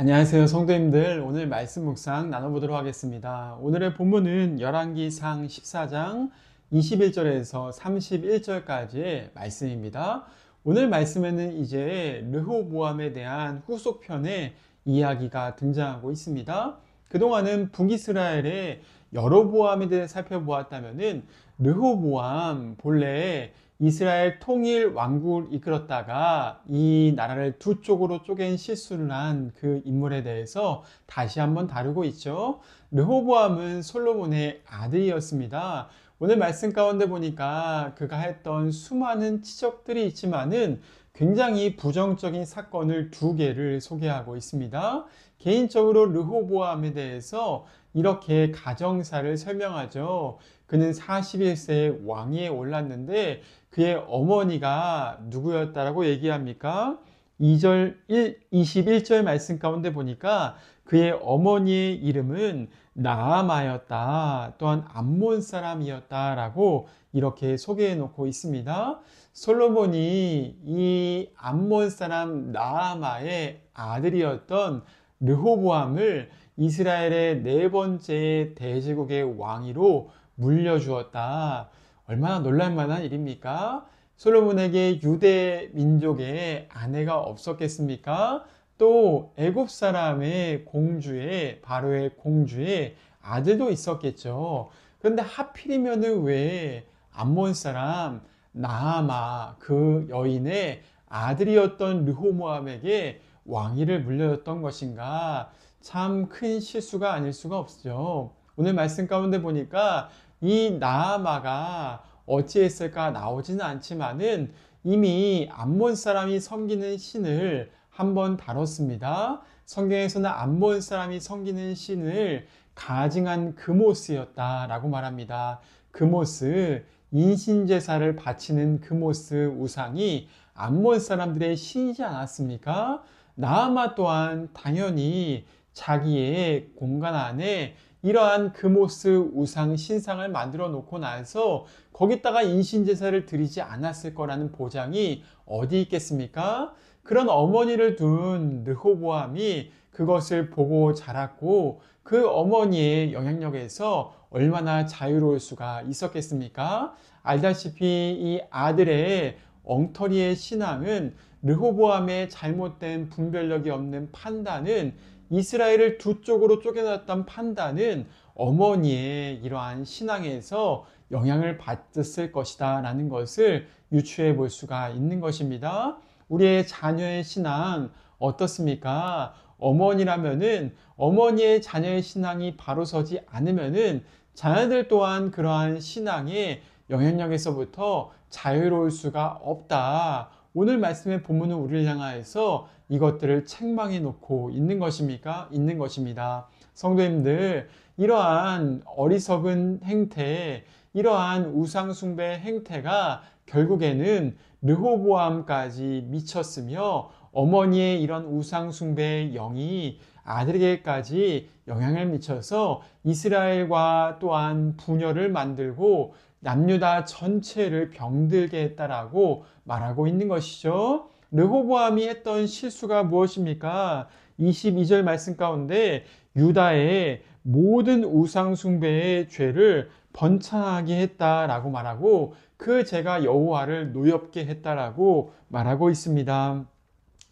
안녕하세요, 성도님들. 오늘 말씀 묵상 나눠보도록 하겠습니다. 오늘의 본문은 열왕기상 14장 21절에서 31절까지의 말씀입니다. 오늘 말씀에는 이제 르호보암에 대한 후속편의 이야기가 등장하고 있습니다. 그동안은 북이스라엘의 여로보암에 대해 살펴보았다면은 르호보암 본래 이스라엘 통일 왕국을 이끌었다가 이 나라를 두 쪽으로 쪼갠 실수를 한 그 인물에 대해서 다시 한번 다루고 있죠. 르호보암은 솔로몬의 아들이었습니다. 오늘 말씀 가운데 보니까 그가 했던 수많은 치적들이 있지만은 굉장히 부정적인 사건을 두 개를 소개하고 있습니다. 개인적으로 르호보암에 대해서 이렇게 가정사를 설명하죠. 그는 41세에 왕위에 올랐는데 그의 어머니가 누구였다라고 얘기합니까? 21절 말씀 가운데 보니까 그의 어머니의 이름은 나아마였다. 또한 암몬 사람이었다라고 이렇게 소개해 놓고 있습니다. 솔로몬이 이 암몬 사람 나아마의 아들이었던 르호보암을 이스라엘의 네 번째 대제국의 왕위로 물려주었다. 얼마나 놀랄만한 일입니까? 솔로몬에게 유대 민족의 아내가 없었겠습니까? 또 애굽 사람의 공주의 바로의 공주의 아들도 있었겠죠. 그런데 하필이면은 왜 암몬 사람 나아마 그 여인의 아들이었던 르호보암에게 왕위를 물려줬던 것인가? 참 큰 실수가 아닐 수가 없죠. 오늘 말씀 가운데 보니까 이 나아마가 어찌했을까 나오지는 않지만은 이미 암몬 사람이 섬기는 신을 한번 다뤘습니다. 성경에서는 암몬 사람이 섬기는 신을 가증한 그모스였다라고 말합니다. 그모스, 인신제사를 바치는 그모스 우상이 암몬 사람들의 신이지 않았습니까? 나아마 또한 당연히 자기의 공간 안에 이러한 그모스 우상 신상을 만들어 놓고 나서 거기다가 인신제사를 드리지 않았을 거라는 보장이 어디 있겠습니까? 그런 어머니를 둔 르호보암이 그것을 보고 자랐고 그 어머니의 영향력에서 얼마나 자유로울 수가 있었겠습니까? 알다시피 이 아들의 엉터리의 신앙은 르호보암의 잘못된 분별력이 없는 판단은 이스라엘을 두 쪽으로 쪼개놨던 판단은 어머니의 이러한 신앙에서 영향을 받았을 것이다 라는 것을 유추해 볼 수가 있는 것입니다. 우리의 자녀의 신앙 어떻습니까? 어머니라면은 어머니의 자녀의 신앙이 바로 서지 않으면은 자녀들 또한 그러한 신앙의 영향력에서부터 자유로울 수가 없다. 오늘 말씀의 본문은 우리를 향하여서 이것들을 책망해 놓고 있는 것입니까? 있는 것입니다. 성도님들, 이러한 어리석은 행태, 이러한 우상숭배 행태가 결국에는 르호보암까지 미쳤으며 어머니의 이런 우상숭배의 영이 아들에게까지 영향을 미쳐서 이스라엘과 또한 분열을 만들고 남유다 전체를 병들게 했다라고 말하고 있는 것이죠. 르호보암이 했던 실수가 무엇입니까? 22절 말씀 가운데 유다의 모든 우상숭배의 죄를 번창하게 했다라고 말하고 그 죄가 여호와를 노엽게 했다라고 말하고 있습니다.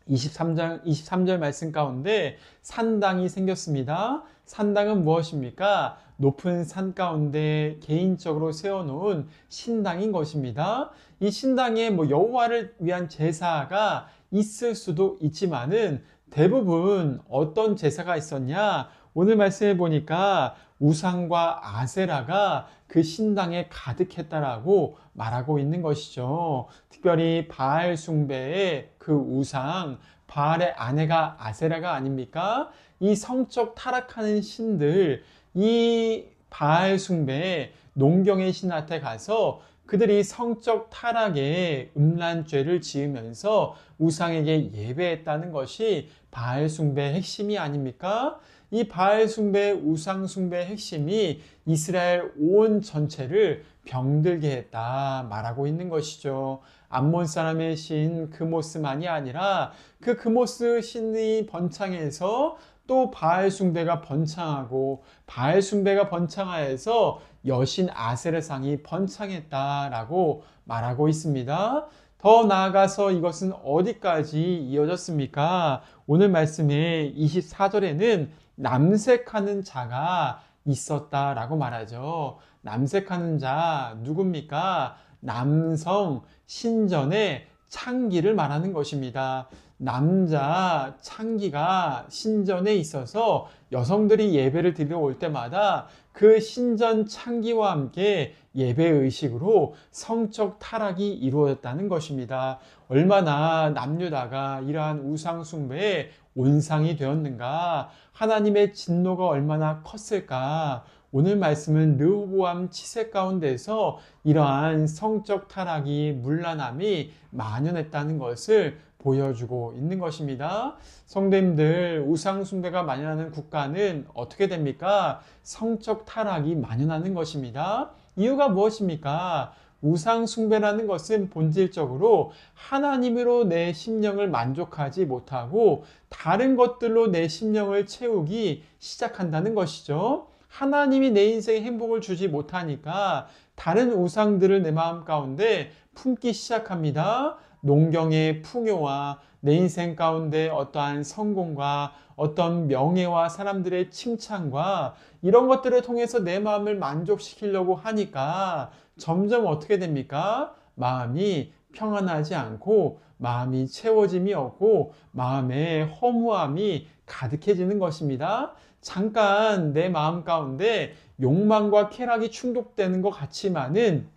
23절 말씀 가운데 산당이 생겼습니다. 산당은 무엇입니까? 높은 산 가운데 개인적으로 세워놓은 신당인 것입니다. 이 신당에 여호와를 위한 제사가 있을 수도 있지만은 대부분 어떤 제사가 있었냐? 오늘 말씀해 보니까 우상과 아세라가 그 신당에 가득했다라고 말하고 있는 것이죠. 특별히 바알 숭배의 그 우상, 바알의 아내가 아세라가 아닙니까? 이 성적 타락하는 신들, 이 바알 숭배의 농경의 신한테 가서 그들이 성적 타락의 음란죄를 지으면서 우상에게 예배했다는 것이 바알 숭배의 핵심이 아닙니까? 이 바알 숭배, 우상 숭배의 핵심이 이스라엘 온 전체를 병들게 했다 말하고 있는 것이죠. 암몬 사람의 신 그모스만이 아니라 그 그모스 신이 번창해서 또 바알 숭배가 번창하고 바알 숭배가 번창하여서 여신 아세르상이 번창했다라고 말하고 있습니다. 더 나아가서 이것은 어디까지 이어졌습니까? 오늘 말씀의 24절에는 남색하는 자가 있었다라고 말하죠. 남색하는 자 누굽니까? 남성 신전의 창기를 말하는 것입니다. 남자 창기가 신전에 있어서 여성들이 예배를 드리러 올 때마다 그 신전 창기와 함께 예배 의식으로 성적 타락이 이루어졌다는 것입니다. 얼마나 남유다가 이러한 우상 숭배에 온상이 되었는가? 하나님의 진노가 얼마나 컸을까? 오늘 말씀은 르호보암 치세 가운데서 이러한 성적 타락이 문란함이 만연했다는 것을 보여주고 있는 것입니다. 성도님들, 우상 숭배가 만연하는 국가는 어떻게 됩니까? 성적 타락이 만연하는 것입니다. 이유가 무엇입니까? 우상 숭배라는 것은 본질적으로 하나님으로 내 심령을 만족하지 못하고 다른 것들로 내 심령을 채우기 시작한다는 것이죠. 하나님이 내 인생에 행복을 주지 못하니까 다른 우상들을 내 마음 가운데 품기 시작합니다. 농경의 풍요와 내 인생 가운데 어떠한 성공과 어떤 명예와 사람들의 칭찬과 이런 것들을 통해서 내 마음을 만족시키려고 하니까 점점 어떻게 됩니까? 마음이 평안하지 않고 마음이 채워짐이 없고 마음에 허무함이 가득해지는 것입니다. 잠깐 내 마음 가운데 욕망과 쾌락이 충족되는 것 같지만은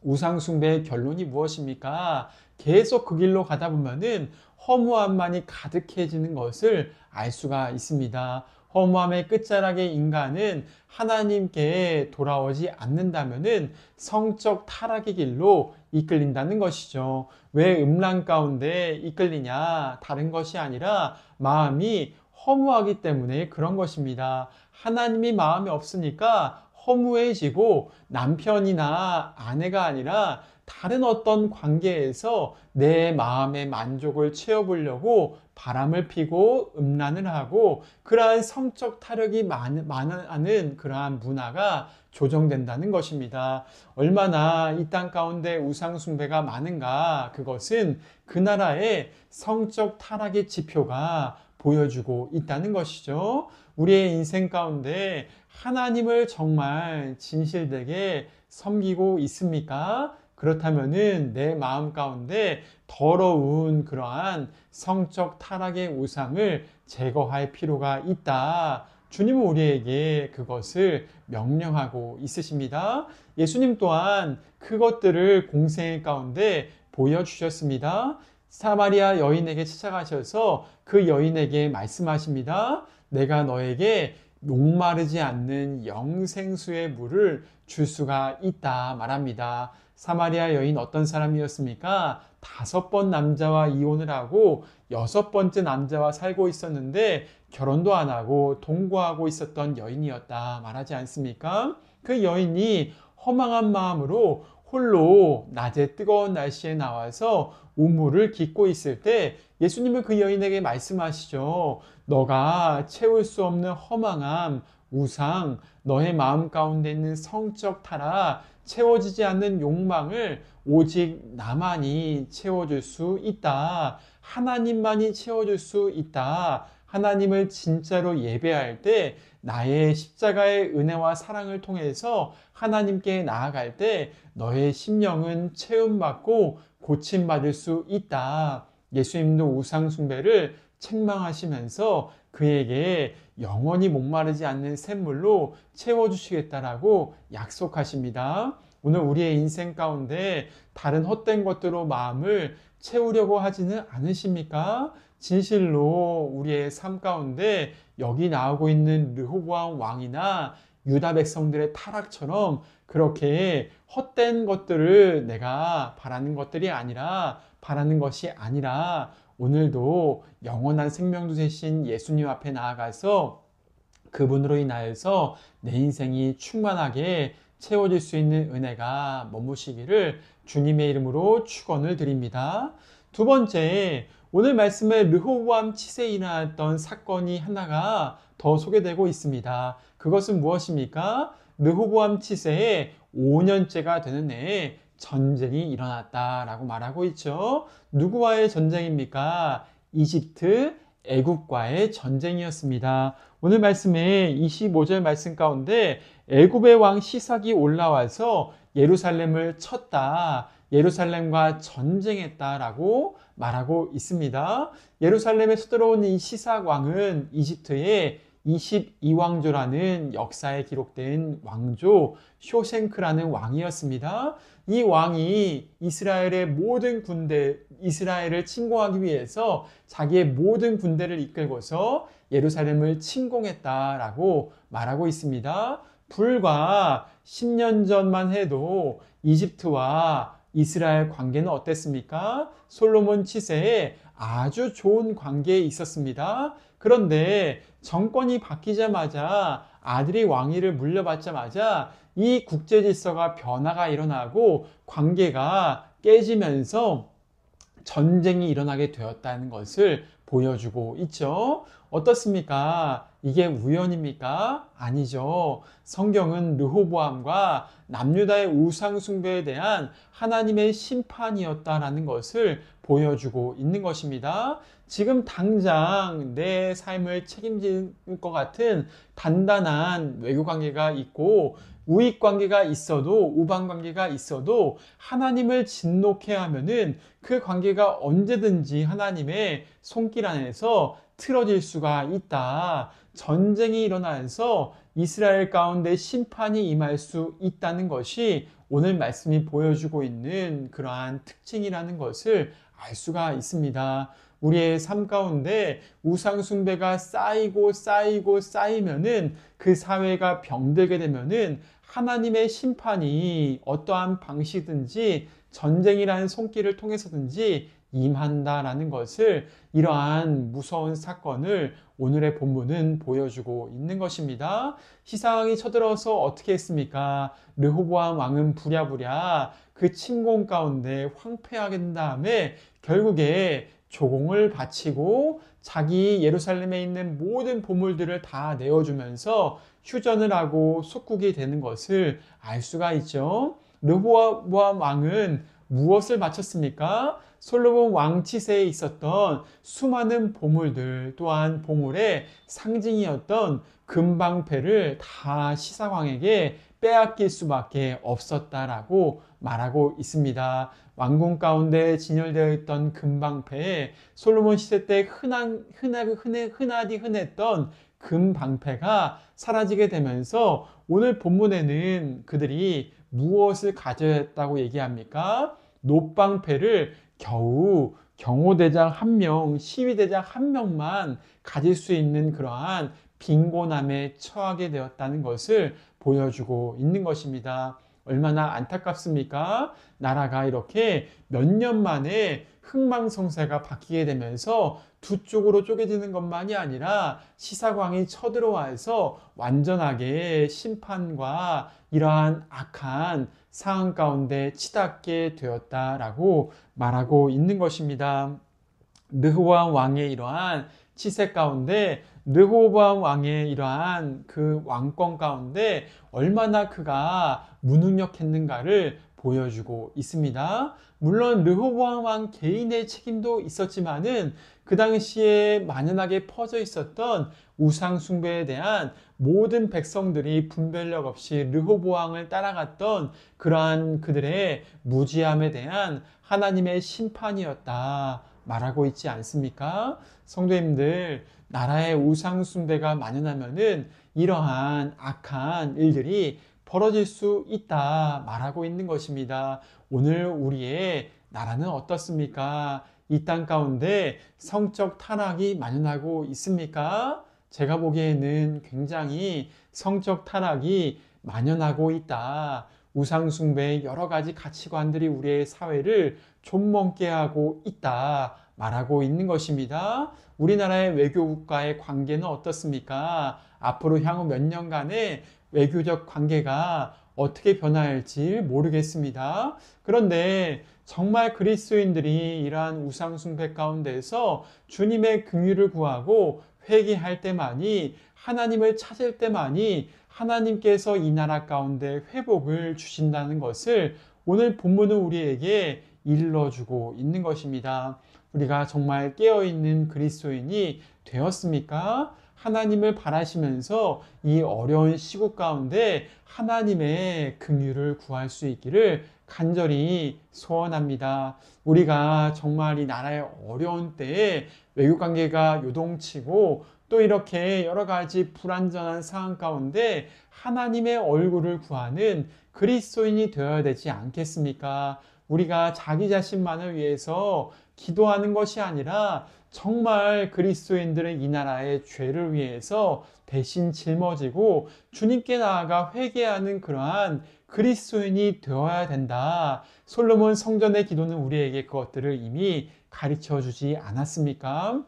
우상숭배의 결론이 무엇입니까? 계속 그 길로 가다 보면은 허무함만이 가득해지는 것을 알 수가 있습니다. 허무함의 끝자락의 인간은 하나님께 돌아오지 않는다면은 성적 타락의 길로 이끌린다는 것이죠. 왜 음란 가운데 이끌리냐? 다른 것이 아니라 마음이 허무하기 때문에 그런 것입니다. 하나님이 마음에 없으니까 허무해지고 남편이나 아내가 아니라 다른 어떤 관계에서 내 마음의 만족을 채워보려고 바람을 피고 음란을 하고 그러한 성적 타락이 많은 그러한 문화가 조정된다는 것입니다. 얼마나 이 땅 가운데 우상 숭배가 많은가? 그것은 그 나라의 성적 타락의 지표가 보여주고 있다는 것이죠. 우리의 인생 가운데 하나님을 정말 진실되게 섬기고 있습니까? 그렇다면은 내 마음 가운데 더러운 그러한 성적 타락의 우상을 제거할 필요가 있다. 주님은 우리에게 그것을 명령하고 있으십니다. 예수님 또한 그것들을 공생 가운데 보여주셨습니다. 사마리아 여인에게 찾아가셔서 그 여인에게 말씀하십니다. 내가 너에게 목마르지 않는 영생수의 물을 줄 수가 있다 말합니다. 사마리아 여인 어떤 사람이었습니까? 5번 남자와 이혼을 하고 6번째 남자와 살고 있었는데 결혼도 안 하고 동거하고 있었던 여인이었다 말하지 않습니까? 그 여인이 허망한 마음으로 홀로 낮에 뜨거운 날씨에 나와서 우물을 깃고 있을 때 예수님은 그 여인에게 말씀하시죠. 너가 채울 수 없는 허망함, 우상, 너의 마음 가운데 있는 성적 타락, 채워지지 않는 욕망을 오직 나만이 채워줄 수 있다. 하나님만이 채워줄 수 있다. 하나님을 진짜로 예배할 때 나의 십자가의 은혜와 사랑을 통해서 하나님께 나아갈 때 너의 심령은 체험받고 고침받을 수 있다. 예수님도 우상 숭배를 책망하시면서 그에게 영원히 목마르지 않는 샘물로 채워주시겠다라고 약속하십니다. 오늘 우리의 인생 가운데 다른 헛된 것들로 마음을 채우려고 하지는 않으십니까? 진실로 우리의 삶 가운데 여기 나오고 있는 르호보암 왕이나 유다 백성들의 타락처럼 그렇게 헛된 것들을 내가 바라는 것들이 아니라 바라는 것이 아니라 오늘도 영원한 생명도 되신 예수님 앞에 나아가서 그분으로 인하여서 내 인생이 충만하게 채워질 수 있는 은혜가 머무시기를 주님의 이름으로 축원을 드립니다. 두 번째, 오늘 말씀에 르호보암 치세에 일어났던 사건이 하나가 더 소개되고 있습니다. 그것은 무엇입니까? 르호보암 치세에 5년째가 되는 해에 전쟁이 일어났다라고 말하고 있죠. 누구와의 전쟁입니까? 이집트, 애굽과의 전쟁이었습니다. 오늘 말씀에 25절 말씀 가운데 애굽의 왕 시삭이 올라와서 예루살렘을 쳤다. 예루살렘과 전쟁했다라고 말하고 있습니다. 예루살렘에 서들어온 이 시삭 왕은 이집트의 22왕조라는 역사에 기록된 왕조 쇼생크라는 왕이었습니다. 이 왕이 이스라엘의 모든 군대, 이스라엘을 침공하기 위해서 자기의 모든 군대를 이끌고서 예루살렘을 침공했다라고 말하고 있습니다. 불과 10년 전만 해도 이집트와 이스라엘 관계는 어땠습니까? 솔로몬 치세에 아주 좋은 관계에 있었습니다. 그런데 정권이 바뀌자마자 아들이 왕위를 물려받자마자 이 국제 질서가 변화가 일어나고 관계가 깨지면서 전쟁이 일어나게 되었다는 것을 보여주고 있죠. 어떻습니까? 이게 우연입니까? 아니죠. 성경은 르호보암과 남유다의 우상 숭배에 대한 하나님의 심판이었다라는 것을 보여주고 있는 것입니다. 지금 당장 내 삶을 책임질 것 같은 단단한 외교 관계가 있고 우익 관계가 있어도 우방 관계가 있어도 하나님을 진노케 하면은 그 관계가 언제든지 하나님의 손길 안에서 틀어질 수가 있다. 전쟁이 일어나서 이스라엘 가운데 심판이 임할 수 있다는 것이 오늘 말씀이 보여주고 있는 그러한 특징이라는 것을 알 수가 있습니다. 우리의 삶 가운데 우상 숭배가 쌓이면은 그 사회가 병들게 되면은 하나님의 심판이 어떠한 방식이든지 전쟁이라는 손길을 통해서든지 임한다라는 것을 이러한 무서운 사건을 오늘의 본문은 보여주고 있는 것입니다. 시상이 쳐들어서 어떻게 했습니까? 르호보암 왕은 부랴부랴 그 침공 가운데 황폐하게 된 다음에 결국에 조공을 바치고 자기 예루살렘에 있는 모든 보물들을 다 내어주면서 휴전을 하고 속국이 되는 것을 알 수가 있죠. 르호보암 왕은 무엇을 바쳤습니까? 솔로몬 왕 치세에 있었던 수많은 보물들 또한 보물의 상징이었던 금방패를 다 시삭왕에게 빼앗길 수밖에 없었다라고 말하고 있습니다. 왕궁 가운데 진열되어 있던 금방패에 솔로몬 시대 때 흔하디 흔했던 금방패가 사라지게 되면서 오늘 본문에는 그들이 무엇을 가져야 했다고 얘기합니까? 놋방패를 겨우 경호대장 1명, 시위대장 1명만 가질 수 있는 그러한 빈곤함에 처하게 되었다는 것을 보여주고 있는 것입니다. 얼마나 안타깝습니까? 나라가 이렇게 몇 년 만에 흥망성쇠가 바뀌게 되면서 두 쪽으로 쪼개지는 것만이 아니라 시삭왕이 쳐들어와서 완전하게 심판과 이러한 악한 상황 가운데 치닫게 되었다라고 말하고 있는 것입니다. 르호보암 왕의 이러한 치세 가운데 르호보암 왕의 이러한 그 왕권 가운데 얼마나 그가 무능력했는가를 보여주고 있습니다. 물론 르호보암 왕 개인의 책임도 있었지만은 그 당시에 만연하게 퍼져 있었던 우상 숭배에 대한 모든 백성들이 분별력 없이 르호보암을 따라갔던 그러한 그들의 무지함에 대한 하나님의 심판이었다 말하고 있지 않습니까? 성도님들, 나라의 우상 숭배가 만연하면은 이러한 악한 일들이 벌어질 수 있다 말하고 있는 것입니다. 오늘 우리의 나라는 어떻습니까? 이 땅 가운데 성적 타락이 만연하고 있습니까? 제가 보기에는 굉장히 성적 타락이 만연하고 있다. 우상숭배의 여러 가지 가치관들이 우리의 사회를 좀먹게 하고 있다 말하고 있는 것입니다. 우리나라의 외교국과의 관계는 어떻습니까? 앞으로 향후 몇 년간의 외교적 관계가 어떻게 변화할지 모르겠습니다. 그런데 정말 그리스도인들이 이러한 우상 숭배 가운데서 주님의 긍휼을 구하고 회개할 때만이, 하나님을 찾을 때만이 하나님께서 이 나라 가운데 회복을 주신다는 것을 오늘 본문은 우리에게 일러주고 있는 것입니다. 우리가 정말 깨어있는 그리스도인이 되었습니까? 하나님을 바라시면서 이 어려운 시국 가운데 하나님의 긍휼을 구할 수 있기를 간절히 소원합니다. 우리가 정말 이 나라의 어려운 때에 외교 관계가 요동치고 또 이렇게 여러 가지 불완전한 상황 가운데 하나님의 얼굴을 구하는 그리스도인이 되어야 되지 않겠습니까? 우리가 자기 자신만을 위해서 기도하는 것이 아니라 정말 그리스도인들은 이 나라의 죄를 위해서 대신 짊어지고 주님께 나아가 회개하는 그러한 그리스도인이 되어야 된다. 솔로몬 성전의 기도는 우리에게 그것들을 이미 가르쳐 주지 않았습니까?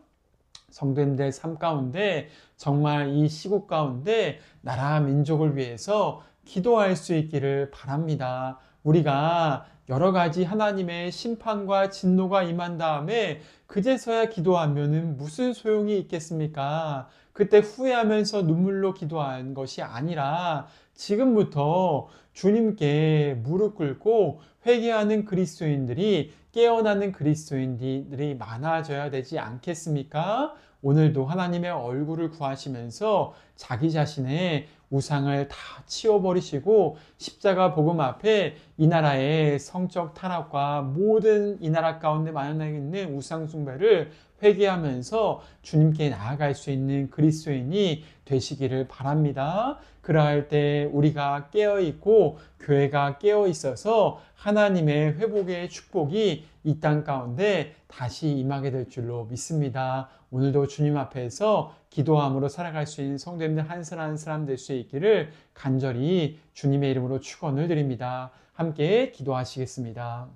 성도님들 삶 가운데 정말 이 시국 가운데 나라 민족을 위해서 기도할 수 있기를 바랍니다. 우리가 여러 가지 하나님의 심판과 진노가 임한 다음에 그제서야 기도하면은 무슨 소용이 있겠습니까? 그때 후회하면서 눈물로 기도한 것이 아니라 지금부터 주님께 무릎 꿇고 회개하는 그리스도인들이, 깨어나는 그리스도인들이 많아져야 되지 않겠습니까? 오늘도 하나님의 얼굴을 구하시면서 자기 자신의 우상을 다 치워버리시고 십자가 복음 앞에 이 나라의 성적 타락과 모든 이 나라 가운데 만연해 있는 우상 숭배를 회개하면서 주님께 나아갈 수 있는 그리스도인이 되시기를 바랍니다. 그러할 때 우리가 깨어있고 교회가 깨어있어서 하나님의 회복의 축복이 이 땅 가운데 다시 임하게 될 줄로 믿습니다. 오늘도 주님 앞에서 기도함으로 살아갈 수 있는 성도님들 한 사람 한 사람 될 수 있기를 간절히 주님의 이름으로 축원을 드립니다. 함께 기도하시겠습니다.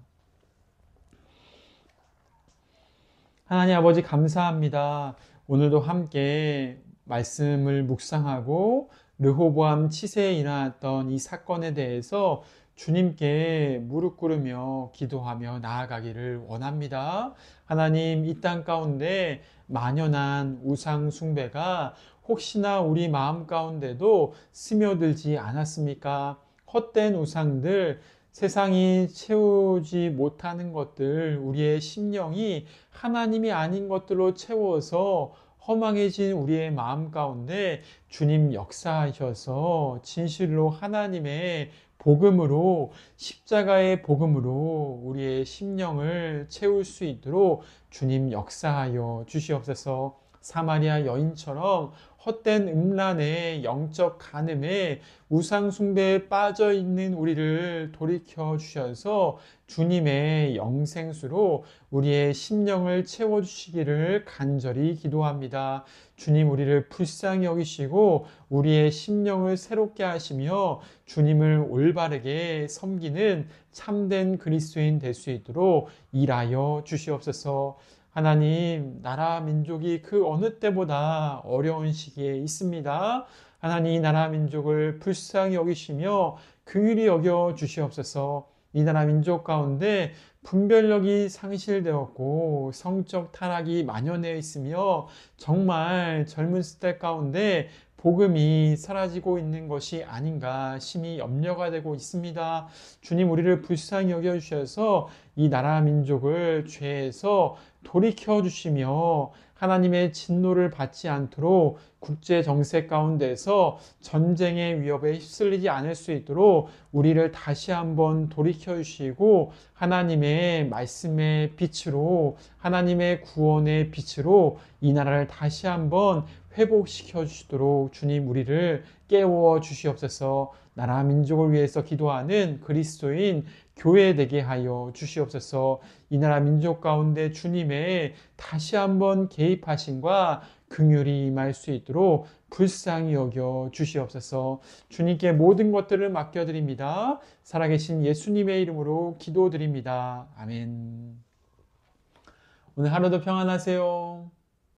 하나님 아버지 감사합니다. 오늘도 함께 말씀을 묵상하고 르호보암 치세에 일어났던 이 사건에 대해서 주님께 무릎 꿇으며 기도하며 나아가기를 원합니다. 하나님, 이 땅 가운데 만연한 우상 숭배가 혹시나 우리 마음 가운데도 스며들지 않았습니까? 헛된 우상들, 세상이 채우지 못하는 것들, 우리의 심령이 하나님이 아닌 것들로 채워서 허망해진 우리의 마음 가운데 주님 역사하셔서 진실로 하나님의 복음으로, 십자가의 복음으로 우리의 심령을 채울 수 있도록 주님 역사하여 주시옵소서. 사마리아 여인처럼 헛된 음란에, 영적 간음에, 우상 숭배에 빠져 있는 우리를 돌이켜 주셔서 주님의 영생수로 우리의 심령을 채워 주시기를 간절히 기도합니다. 주님, 우리를 불쌍히 여기시고 우리의 심령을 새롭게 하시며 주님을 올바르게 섬기는 참된 그리스도인 될 수 있도록 일하여 주시옵소서. 하나님, 나라 민족이 그 어느 때보다 어려운 시기에 있습니다. 하나님, 이 나라 민족을 불쌍히 여기시며 긍휼히 여겨 주시옵소서. 이 나라 민족 가운데 분별력이 상실되었고 성적 타락이 만연해 있으며 정말 젊은 세대 가운데 복음이 사라지고 있는 것이 아닌가 심히 염려가 되고 있습니다. 주님, 우리를 불쌍히 여겨주셔서 이 나라 민족을 죄에서 돌이켜 주시며 하나님의 진노를 받지 않도록 국제 정세 가운데서 전쟁의 위협에 휩쓸리지 않을 수 있도록 우리를 다시 한번 돌이켜 주시고 하나님의 말씀의 빛으로, 하나님의 구원의 빛으로 이 나라를 다시 한번 회복시켜 주시도록 주님 우리를 깨워 주시옵소서. 나라 민족을 위해서 기도하는 그리스도인 교회 되게 하여 주시옵소서. 이 나라 민족 가운데 주님의 다시 한번 개입하심과 긍휼이 임할 수 있도록 불쌍히 여겨 주시옵소서. 주님께 모든 것들을 맡겨드립니다. 살아계신 예수님의 이름으로 기도드립니다. 아멘. 오늘 하루도 평안하세요.